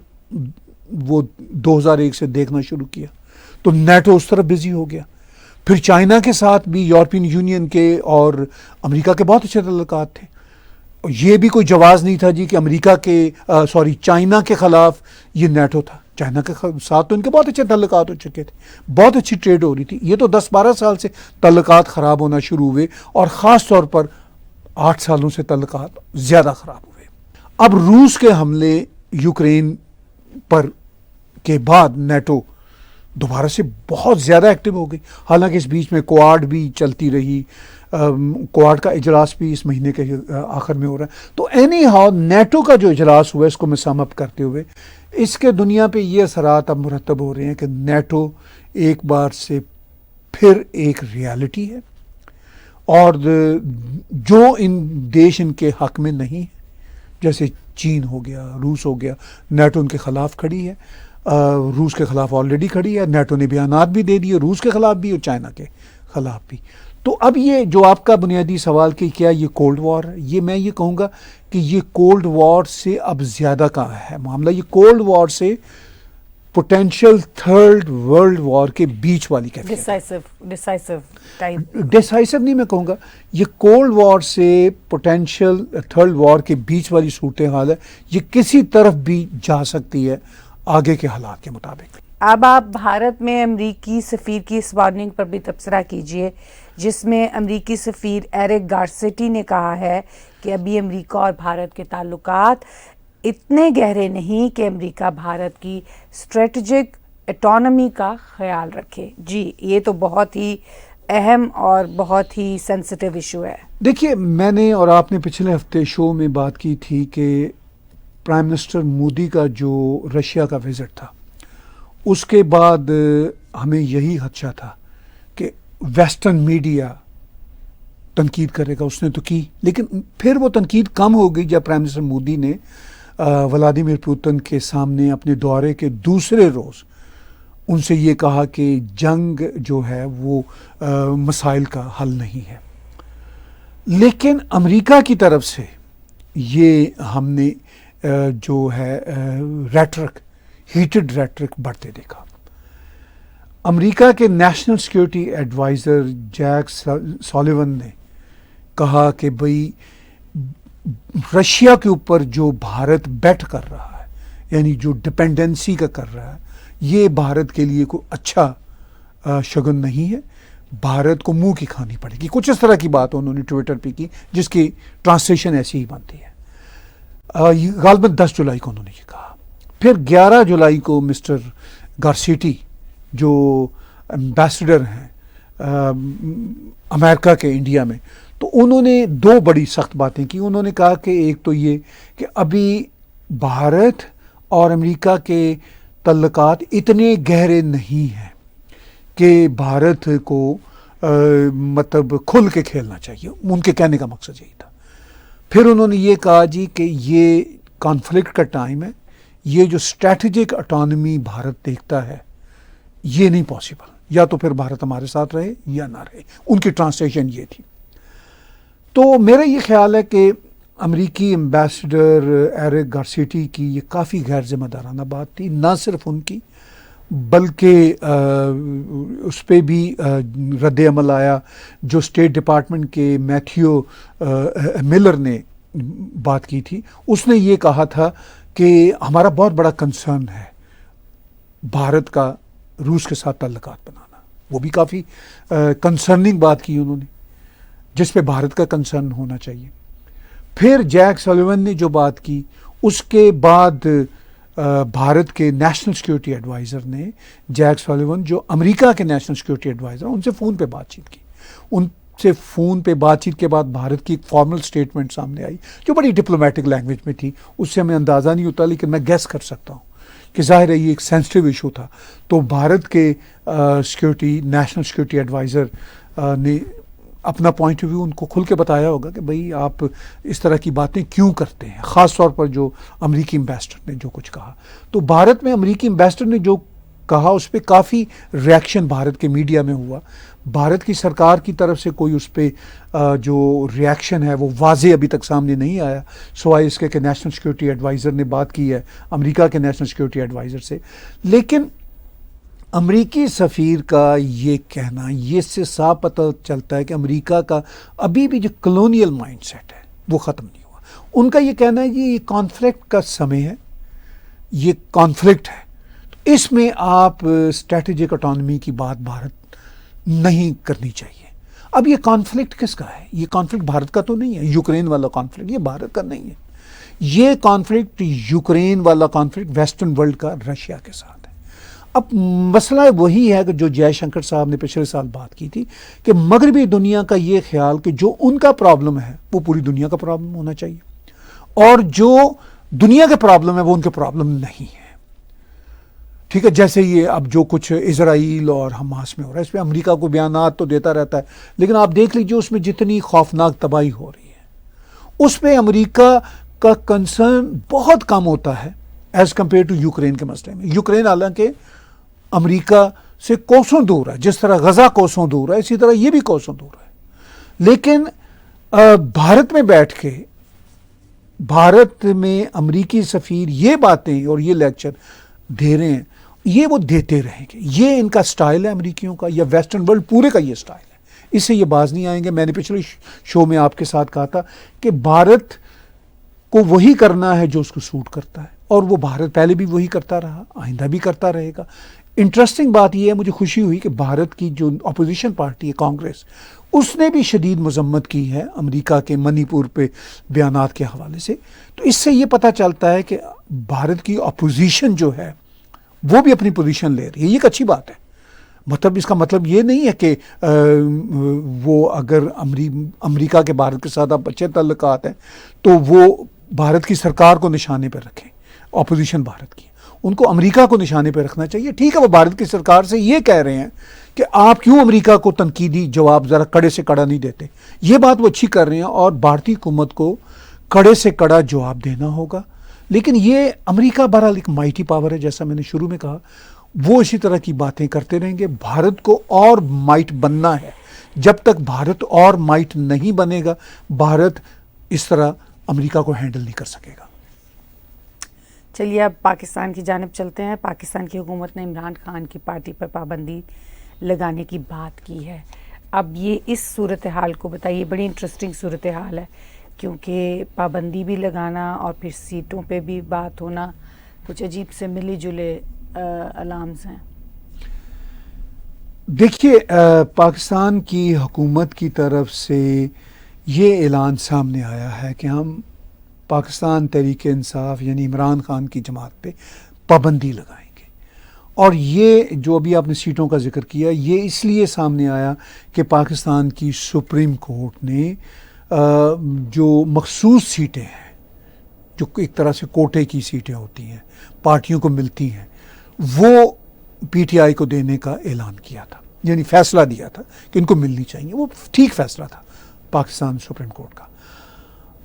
Speaker 2: وہ 2001 سے دیکھنا شروع کیا تو نیٹو اس طرح بزی ہو گیا۔ پھر چائنا کے ساتھ بھی یورپین یونین کے اور امریکہ کے بہت اچھے تعلقات تھے، یہ بھی کوئی جواز نہیں تھا جی کہ امریکہ کے چائنا کے خلاف یہ نیٹو تھا۔ چائنا کے ساتھ تو ان کے بہت اچھے تعلقات ہو چکے تھے، بہت اچھی ٹریڈ ہو رہی تھی۔ یہ تو 10-12 سال سے تعلقات خراب ہونا شروع ہوئے، اور خاص طور پر 8 سالوں سے تعلقات زیادہ خراب ہوئے۔ اب روس کے حملے یوکرین پر کے بعد نیٹو دوبارہ سے بہت زیادہ ایکٹیو ہو گئی، حالانکہ اس بیچ میں کوآڈ بھی چلتی رہی، کوآڈ کا اجلاس بھی اس مہینے کے آخر میں ہو رہا ہے۔ تو اینی ہاؤ نیٹو کا جو اجلاس ہوا اس کو میں سم اپ کرتے ہوئے، اس کے دنیا پہ یہ اثرات اب مرتب ہو رہے ہیں کہ نیٹو ایک بار سے پھر ایک ریالٹی ہے، اور جو ان دیش ان کے حق میں نہیں ہے، جیسے چین ہو گیا، روس ہو گیا، نیٹو ان کے خلاف کھڑی ہے، روس کے خلاف آلریڈی کھڑی ہے، نیٹو نے بیانات بھی دے دیے روس کے خلاف بھی اور چائنا کے خلاف بھی۔ تو اب یہ جو آپ کا بنیادی سوال کہ کیا یہ کولڈ وار ہے، یہ میں یہ کہوں گا کہ یہ کولڈ وار سے اب زیادہ کا ہے معاملہ، یہ کولڈ وار سے پوٹینشیل تھرڈ ورلڈ وار کے بیچ والی ڈیسائسو نہیں میں کہوں گا، یہ کولڈ وار سے پوٹینشیل تھرڈ وار کے بیچ والی صورتحال ہے، یہ کسی طرف بھی جا سکتی ہے آگے کے حالات کے مطابق۔
Speaker 1: اب آپ بھارت میں امریکی سفیر کی اس وارننگ پر بھی تبصرہ کیجئے، جس میں امریکی سفیر ایرک گارسیٹی نے کہا ہے کہ ابھی امریکہ اور بھارت کے تعلقات اتنے گہرے نہیں کہ امریکہ بھارت کی اسٹریٹجک اٹانومی کا خیال رکھے۔ جی یہ تو بہت ہی اہم اور بہت ہی سینسٹیو ایشو ہے۔
Speaker 2: دیکھیے میں نے اور آپ نے پچھلے ہفتے شو میں بات کی تھی کہ پرائم منسٹر مودی کا جو رشیا کا وزٹ تھا، اس کے بعد ہمیں یہی خدشہ تھا کہ ویسٹرن میڈیا تنقید کرے گا، اس نے تو کی، لیکن پھر وہ تنقید کم ہو گئی جب پرائم منسٹر مودی نے ولادیمیر پوتن کے سامنے اپنے دورے کے دوسرے روز ان سے یہ کہا کہ جنگ جو ہے وہ مسائل کا حل نہیں ہے۔ لیکن امریکہ کی طرف سے یہ ہم نے جو ہے ریٹرک، ہیٹڈ ریٹرک بڑھتے دیکھا۔ امریکہ کے نیشنل سیکیورٹی ایڈوائزر جیک سالیون نے کہا کہ بھئی رشیا کے اوپر جو بھارت بیٹ کر رہا ہے، یعنی جو ڈپینڈنسی کا کر رہا ہے، یہ بھارت کے لیے کوئی اچھا شگن نہیں ہے، بھارت کو منہ کی کھانی پڑے گی۔ کچھ اس طرح کی بات انہوں نے ٹویٹر پہ کی جس کی ٹرانسلیشن ایسی ہی بنتی ہے۔ غالباً 10 جولائی کو انہوں نے یہ کہا۔ پھر 11 جولائی کو مسٹر گارسیٹی جو ایمبیسڈر ہیں امریکہ کے انڈیا میں، تو انہوں نے 2 بڑی سخت باتیں کی۔ انہوں نے کہا کہ ایک تو یہ کہ ابھی بھارت اور امریکہ کے تعلقات اتنے گہرے نہیں ہیں کہ بھارت کو مطلب کھل کے کھیلنا چاہیے. ان کے کہنے کا مقصد یہی تھا. پھر انہوں نے یہ کہا جی کہ یہ کانفلکٹ کا ٹائم ہے, یہ جو اسٹریٹجک اٹانومی بھارت دیکھتا ہے یہ نہیں پاسبل, یا تو پھر بھارت ہمارے ساتھ رہے یا نہ رہے. ان کی ٹرانسلیشن یہ تھی. تو میرا یہ خیال ہے کہ امریکی ایمبیسڈر ایرک گارسیٹی کی یہ کافی غیر ذمہ دارانہ بات تھی, نہ صرف ان کی بلکہ اس پہ بھی رد عمل آیا. جو اسٹیٹ ڈپارٹمنٹ کے میتھیو ملر نے بات کی تھی, اس نے یہ کہا تھا کہ ہمارا بہت بڑا کنسرن ہے بھارت کا روس کے ساتھ تعلقات بنانا. وہ بھی کافی کنسرننگ بات کی انہوں نے, جس پہ بھارت کا کنسرن ہونا چاہیے. پھر جیک سلیون نے جو بات کی, اس کے بعد بھارت کے نیشنل سیکورٹی ایڈوائزر نے, جیک سلیون جو امریکہ کے نیشنل سیکورٹی ایڈوائزر, ان سے فون پہ بات چیت کی. ان سے فون پہ بات چیت کے بعد بھارت کی ایک فارمل سٹیٹمنٹ سامنے آئی جو بڑی ڈپلومیٹک لینگویج میں تھی. اس سے ہمیں اندازہ نہیں ہوتا, لیکن میں گیس کر سکتا ہوں کہ ظاہر ہے یہ ایک سینسٹیو ایشو تھا. تو بھارت کے نیشنل سیکورٹی ایڈوائزر نے اپنا پوائنٹ آف ویو ان کو کھل کے بتایا ہوگا کہ بھئی آپ اس طرح کی باتیں کیوں کرتے ہیں, خاص طور پر جو امریکی ایمبیسڈر نے جو کچھ کہا. تو بھارت میں امریکی ایمبیسڈر نے جو کہا اس پہ کافی ریاکشن بھارت کے میڈیا میں ہوا. بھارت کی سرکار کی طرف سے کوئی اس پہ جو ریاکشن ہے وہ واضح ابھی تک سامنے نہیں آیا, سوائے اس کے کہ نیشنل سیکورٹی ایڈوائزر نے بات کی ہے امریکہ کے نیشنل سیکورٹی ایڈوائزر سے. لیکن امریکی سفیر کا یہ کہنا, یہ سے صاف پتہ چلتا ہے کہ امریکہ کا ابھی بھی جو کلونیل مائنڈ سیٹ ہے وہ ختم نہیں ہوا. ان کا یہ کہنا ہے جی یہ کانفلکٹ کا سمے ہے, یہ کانفلکٹ ہے, تو اس میں آپ اسٹریٹجک اٹانومی کی بات بھارت نہیں کرنی چاہیے. اب یہ کانفلکٹ کس کا ہے؟ یہ کانفلکٹ بھارت کا تو نہیں ہے. یوکرین والا کانفلکٹ یہ بھارت کا نہیں ہے. یہ کانفلکٹ یوکرین والا کانفلکٹ ویسٹرن ورلڈ کا رشیا کے ساتھ ہے. اب مسئلہ وہی ہے کہ جو جے شنکر صاحب نے پچھلے سال بات کی تھی کہ مغربی دنیا کا یہ خیال کہ جو ان کا پرابلم ہے وہ پوری دنیا کا پرابلم ہونا چاہیے, اور جو دنیا کے پرابلم ہے وہ ان کے پرابلم نہیں ہے. ٹھیک ہے, جیسے یہ اب جو کچھ اسرائیل اور حماس میں ہو رہا ہے, اس پہ امریکہ کو بیانات تو دیتا رہتا ہے, لیکن آپ دیکھ لیجیے اس میں جتنی خوفناک تباہی ہو رہی ہے اس پہ امریکہ کا کنسرن بہت کم ہوتا ہے ایز کمپیئر ٹو یوکرین کے مسئلے میں. یوکرین حالانکہ امریکہ سے کوسوں دور ہے, جس طرح غزہ کوسوں دور ہے اسی طرح یہ بھی کوسوں دور ہے. لیکن بھارت میں بیٹھ کے بھارت میں امریکی سفیر یہ باتیں اور یہ لیکچر دے رہے ہیں, یہ وہ دیتے رہیں گے. یہ ان کا سٹائل ہے امریکیوں کا, یا ویسٹرن ورلڈ پورے کا یہ سٹائل ہے. اس سے یہ باز نہیں آئیں گے. میں نے پچھلے شو میں آپ کے ساتھ کہا تھا کہ بھارت کو وہی کرنا ہے جو اس کو سوٹ کرتا ہے, اور وہ بھارت پہلے بھی وہی کرتا رہا, آئندہ بھی کرتا رہے گا. انٹرسٹنگ بات یہ ہے, مجھے خوشی ہوئی کہ بھارت کی جو اپوزیشن پارٹی ہے کانگریس, اس نے بھی شدید مذمت کی ہے امریکہ کے منی پور پہ بیانات کے حوالے سے. تو اس سے یہ پتہ چلتا ہے کہ بھارت کی اپوزیشن جو ہے وہ بھی اپنی پوزیشن لے رہی ہے. یہ ایک اچھی بات ہے. مطلب اس کا مطلب یہ نہیں ہے کہ وہ اگر امریکہ کے بھارت کے ساتھ اب اچھے تعلقات ہیں تو وہ بھارت کی سرکار کو نشانے پہ رکھیں. اپوزیشن بھارت کی, ان کو امریکہ کو نشانے پہ رکھنا چاہیے. ٹھیک ہے, وہ بھارت کی سرکار سے یہ کہہ رہے ہیں کہ آپ کیوں امریکہ کو تنقیدی جواب ذرا کڑے سے کڑا نہیں دیتے. یہ بات وہ اچھی کر رہے ہیں, اور بھارتی حکومت کو کڑے سے کڑا جواب دینا ہوگا. لیکن یہ امریکہ بہرحال ایک مائٹی پاور ہے, جیسا میں نے شروع میں کہا, وہ اسی طرح کی باتیں کرتے رہیں گے. بھارت کو اور مائٹ بننا ہے. جب تک بھارت اور مائٹ نہیں بنے گا, بھارت اس طرح امریکہ کو ہینڈل نہیں کر سکے گا.
Speaker 1: چلیے اب پاکستان کی جانب چلتے ہیں. پاکستان کی حکومت نے عمران خان کی پارٹی پر پابندی لگانے کی بات کی ہے. اب یہ اس صورتحال کو بتائیے. بڑی انٹرسٹنگ صورتحال ہے, کیونکہ پابندی بھی لگانا اور پھر سیٹوں پہ بھی بات ہونا, کچھ عجیب سے ملی جلے الارمز ہیں.
Speaker 2: دیکھیے, پاکستان کی حکومت کی طرف سے یہ اعلان سامنے آیا ہے کہ ہم پاکستان تحریک انصاف یعنی عمران خان کی جماعت پہ پابندی لگائیں گے. اور یہ جو ابھی آپ نے سیٹوں کا ذکر کیا, یہ اس لیے سامنے آیا کہ پاکستان کی سپریم کورٹ نے جو مخصوص سیٹیں ہیں, جو ایک طرح سے کوٹے کی سیٹیں ہوتی ہیں, پارٹیوں کو ملتی ہیں, وہ پی ٹی آئی کو دینے کا اعلان کیا تھا. یعنی فیصلہ دیا تھا کہ ان کو ملنی چاہیے، وہ ٹھیک فیصلہ تھا پاکستان سپریم کورٹ کا۔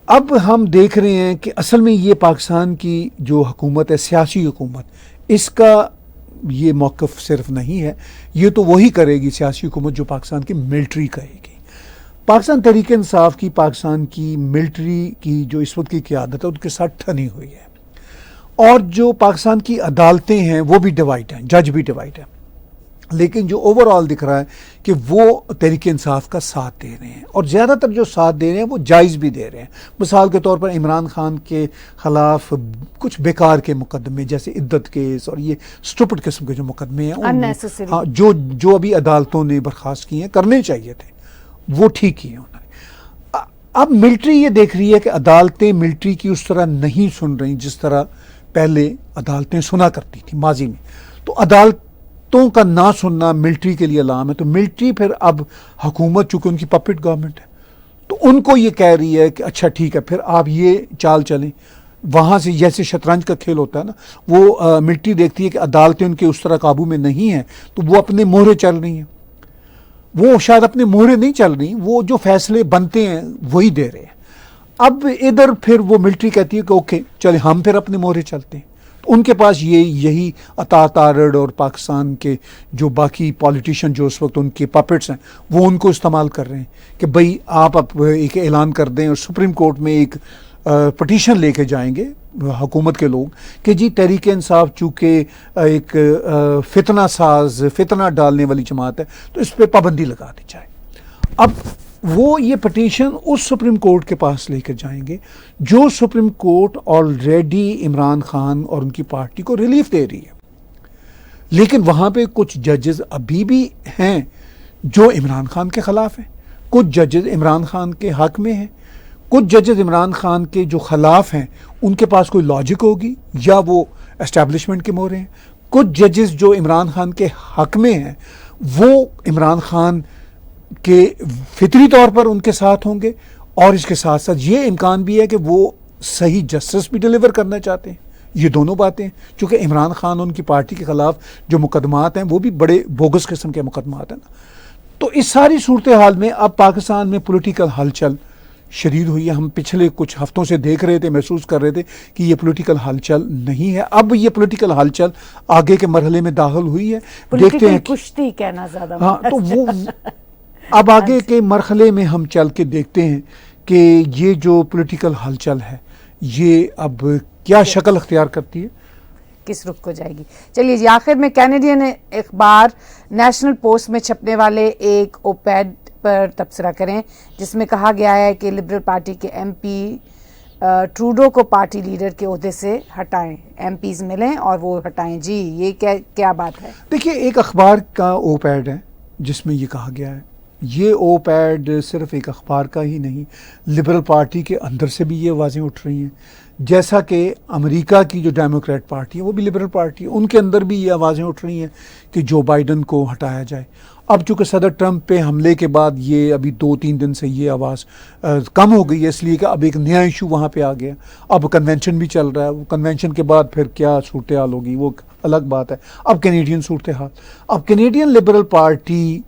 Speaker 2: اب ہم دیکھ رہے ہیں کہ اصل میں یہ پاکستان کی جو حکومت ہے، سیاسی حکومت، اس کا یہ موقف صرف نہیں ہے، یہ تو وہی کرے گی سیاسی حکومت جو پاکستان کی ملٹری کہے گی۔ پاکستان تحریک انصاف کی، پاکستان کی ملٹری کی جو اس وقت کی قیادت ہے، ان کے ساتھ ٹھنی ہوئی ہے، اور جو پاکستان کی عدالتیں ہیں وہ بھی ڈیوائڈ ہیں، جج بھی ڈیوائڈ ہیں، لیکن جو اوور آل دکھ رہا ہے کہ وہ تحریک انصاف کا ساتھ دے رہے ہیں، اور زیادہ تر جو ساتھ دے رہے ہیں وہ جائز بھی دے رہے ہیں۔ مثال کے طور پر عمران خان کے خلاف کچھ بیکار کے مقدمے جیسے عدت کیس اور یہ اسٹوپڈ قسم کے جو مقدمے ہیں،
Speaker 1: Unnecessary.
Speaker 2: ہاں، جو ابھی عدالتوں نے برخاست کیے ہیں، کرنے چاہیے تھے، وہ ٹھیک کیے انہوں نے۔ اب ملٹری یہ دیکھ رہی ہے کہ عدالتیں ملٹری کی اس طرح نہیں سن رہی جس طرح پہلے عدالتیں سنا کرتی تھی ماضی میں، تو عدالتوں کا نہ سننا ملٹری کے لیے علام ہے۔ تو ملٹری پھر اب حکومت، چونکہ ان کی پپٹ گورنمنٹ ہے، تو ان کو یہ کہہ رہی ہے کہ اچھا ٹھیک ہے، پھر آپ یہ چال چلیں وہاں سے، جیسے شطرنج کا کھیل ہوتا ہے نا، وہ ملٹری دیکھتی ہے کہ عدالتیں ان کے اس طرح قابو میں نہیں ہیں، تو وہ اپنے مہرے چل رہی ہیں، وہ شاید اپنے مہرے نہیں چل رہی، وہ جو فیصلے بنتے ہیں وہی دے رہے ہیں۔ اب ادھر پھر وہ ملٹری کہتی ہے کہ اوکے چلے ہم پھر اپنے مہرے چلتے ہیں، تو ان کے پاس یہی عطا تارڑ اور پاکستان کے جو باقی پولیٹیشین جو اس وقت ان کے پپٹس ہیں، وہ ان کو استعمال کر رہے ہیں کہ بھئی آپ ایک اعلان کر دیں، اور سپریم کورٹ میں ایک پٹیشن لے کے جائیں گے حکومت کے لوگ کہ جی تحریک انصاف چونکہ ایک فتنہ ساز، فتنہ ڈالنے والی جماعت ہے، تو اس پہ پابندی لگا دی جائے۔ اب وہ یہ پٹیشن اس سپریم کورٹ کے پاس لے کر جائیں گے جو supreme court already Imran Khan اور ان کی پارٹی کو ریلیف دے رہی ہے، لیکن وہاں پہ کچھ ججز ابھی بھی ہیں جو عمران خان کے خلاف ہیں، کچھ ججز عمران خان کے حق میں ہیں، کچھ ججز عمران خان کے جو خلاف ہیں ان کے پاس کوئی لاجک ہوگی یا وہ اسٹیبلشمنٹ کے مورے ہیں، کچھ ججز جو عمران خان کے حق میں ہیں وہ عمران خان کہ فطری طور پر ان کے ساتھ ہوں گے، اور اس کے ساتھ ساتھ یہ امکان بھی ہے کہ وہ صحیح جسٹس بھی ڈیلیور کرنا چاہتے ہیں۔ یہ دونوں باتیں، چونکہ عمران خان اور ان کی پارٹی کے خلاف جو مقدمات ہیں وہ بھی بڑے بوگس قسم کے مقدمات ہیں نا۔ تو اس ساری صورتحال میں اب پاکستان میں پولیٹیکل ہلچل شدید ہوئی ہے۔ ہم پچھلے کچھ ہفتوں سے دیکھ رہے تھے، محسوس کر رہے تھے کہ یہ پولیٹیکل ہلچل نہیں ہے، اب یہ پولیٹیکل ہلچل آگے کے مرحلے میں داخل ہوئی ہے۔ دیکھتے ہیں
Speaker 1: کشتی کہنا زیادہ،
Speaker 2: ہاں، تو وہ اب آگے کے مرحلے میں ہم چل کے دیکھتے ہیں کہ یہ جو پولیٹیکل ہلچل ہے یہ اب کیا شکل اختیار کرتی ہے،
Speaker 1: کس رخ کو جائے گی۔ چلیے جی، آخر میں کینیڈین اخبار نیشنل پوسٹ میں چھپنے والے ایک اوپیڈ پر تبصرہ کریں جس میں کہا گیا ہے کہ لبرل پارٹی کے ایم پی ٹروڈو کو پارٹی لیڈر کے عہدے سے ہٹائیں، ایم پیز ملیں اور وہ ہٹائیں۔ جی یہ کیا بات ہے؟
Speaker 2: دیکھیے ایک اخبار کا اوپیڈ ہے جس میں یہ کہا گیا ہے، یہ اوپیڈ صرف ایک اخبار کا ہی نہیں، لبرل پارٹی کے اندر سے بھی یہ آوازیں اٹھ رہی ہیں، جیسا کہ امریکہ کی جو ڈیموکریٹ پارٹی ہے وہ بھی لبرل پارٹی ہے، ان کے اندر بھی یہ آوازیں اٹھ رہی ہیں کہ جو بائیڈن کو ہٹایا جائے۔ اب چونکہ صدر ٹرمپ پہ حملے کے بعد یہ ابھی 2-3 دن سے یہ آواز کم ہو گئی ہے، اس لیے کہ اب ایک نیا ایشو وہاں پہ آ گیا، اب کنونشن بھی چل رہا ہے، وہ کنونشن کے بعد پھر کیا صورتحال ہوگی وہ الگ بات ہے۔ اب کینیڈین صورتحال، اب کینیڈین لبرل پارٹی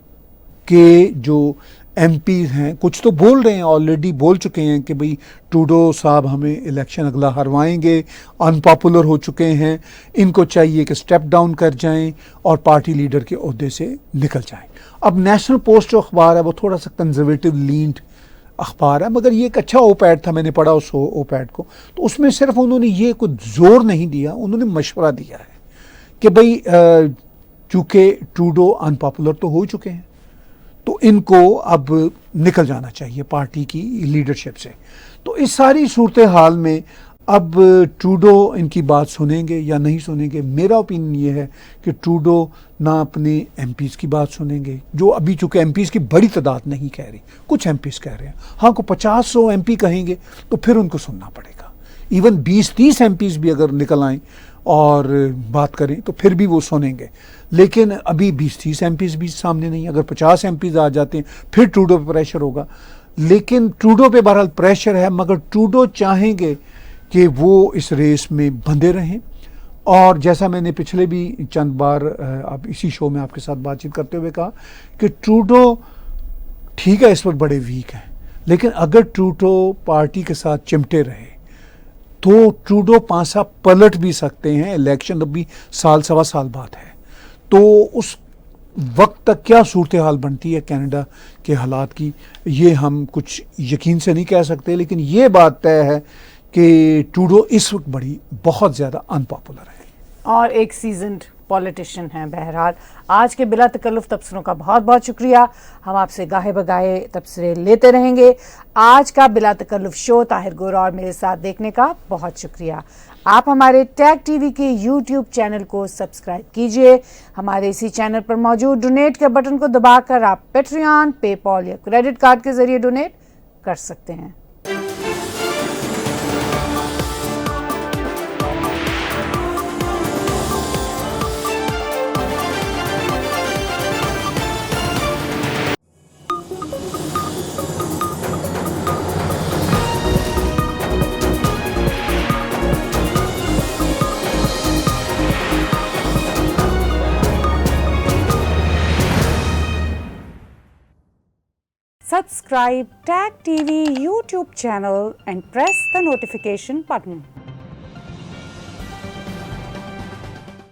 Speaker 2: کے جو ایم پیز ہیں کچھ تو بول رہے ہیں، آلریڈی بول چکے ہیں کہ بھئی ٹروڈو صاحب ہمیں الیکشن اگلا ہروائیں گے، ان پاپولر ہو چکے ہیں، ان کو چاہیے کہ سٹیپ ڈاؤن کر جائیں اور پارٹی لیڈر کے عہدے سے نکل جائیں۔ اب نیشنل پوسٹ جو اخبار ہے وہ تھوڑا سا کنزرویٹو لینڈ اخبار ہے، مگر یہ ایک اچھا اوپیڈ تھا، میں نے پڑھا اس اوپیڈ کو، تو اس میں صرف انہوں نے یہ کچھ زور نہیں دیا، انہوں نے مشورہ دیا ہے کہ بھئی چونکہ ٹروڈو ان پاپولر تو ہو چکے ہیں تو ان کو اب نکل جانا چاہیے پارٹی کی لیڈرشپ سے۔ تو اس ساری صورتحال میں اب ٹروڈو ان کی بات سنیں گے یا نہیں سنیں گے؟ میرا اوپینین یہ ہے کہ ٹروڈو نہ اپنے ایم پیز کی بات سنیں گے، جو ابھی چونکہ ایم پیز کی بڑی تعداد نہیں کہہ رہی، کچھ ایم پیز کہہ رہے ہیں، ہاں کو 50-100 ایم پی کہیں گے تو پھر ان کو سننا پڑے گا۔ ایون 20-30 ایم پیز بھی اگر نکل آئیں اور بات کریں تو پھر بھی وہ سنیں گے، لیکن ابھی 20-30 ایم پیز بھی سامنے نہیں، اگر 50 ایم پیز آ جاتے ہیں پھر ٹروڈو پہ پریشر ہوگا۔ لیکن ٹروڈو پہ بہرحال پریشر ہے، مگر ٹروڈو چاہیں گے کہ وہ اس ریس میں بندھے رہیں اور جیسا میں نے پچھلے بھی چند بار اب اسی شو میں آپ کے ساتھ بات چیت کرتے ہوئے کہا کہ ٹروڈو ٹھیک ہے اس وقت بڑے ویک ہیں، لیکن اگر ٹروڈو پارٹی کے ساتھ چمٹے رہے تو ٹروڈو پانسا پلٹ بھی سکتے ہیں. الیکشن اب بھی سال سوا سال بعد ہے، تو اس وقت تک کیا صورتحال بنتی ہے کینیڈا کے حالات کی یہ ہم کچھ یقین سے نہیں کہہ سکتے، لیکن یہ بات طے ہے کہ ٹروڈو اس وقت بہت زیادہ ان پاپولر ہے
Speaker 1: اور ایک سیزنڈ پولیٹیشین ہیں. بہرحال آج کے بلا تکلف تبصروں کا بہت بہت شکریہ. ہم آپ سے گاہے بگاہے تبصرے لیتے رہیں گے. آج کا بلا تکلف شو طاہر گورا اور میرے ساتھ دیکھنے کا بہت شکریہ. آپ ہمارے ٹیگ ٹی وی کے یوٹیوب چینل کو سبسکرائب کیجئے. ہمارے اسی چینل پر موجود ڈونیٹ کے بٹن کو دبا کر آپ پیٹریون، پے پال یا کریڈٹ کارڈ کے ذریعے ڈونیٹ کر سکتے ہیں. Subscribe Tag TV YouTube channel and press the notification button.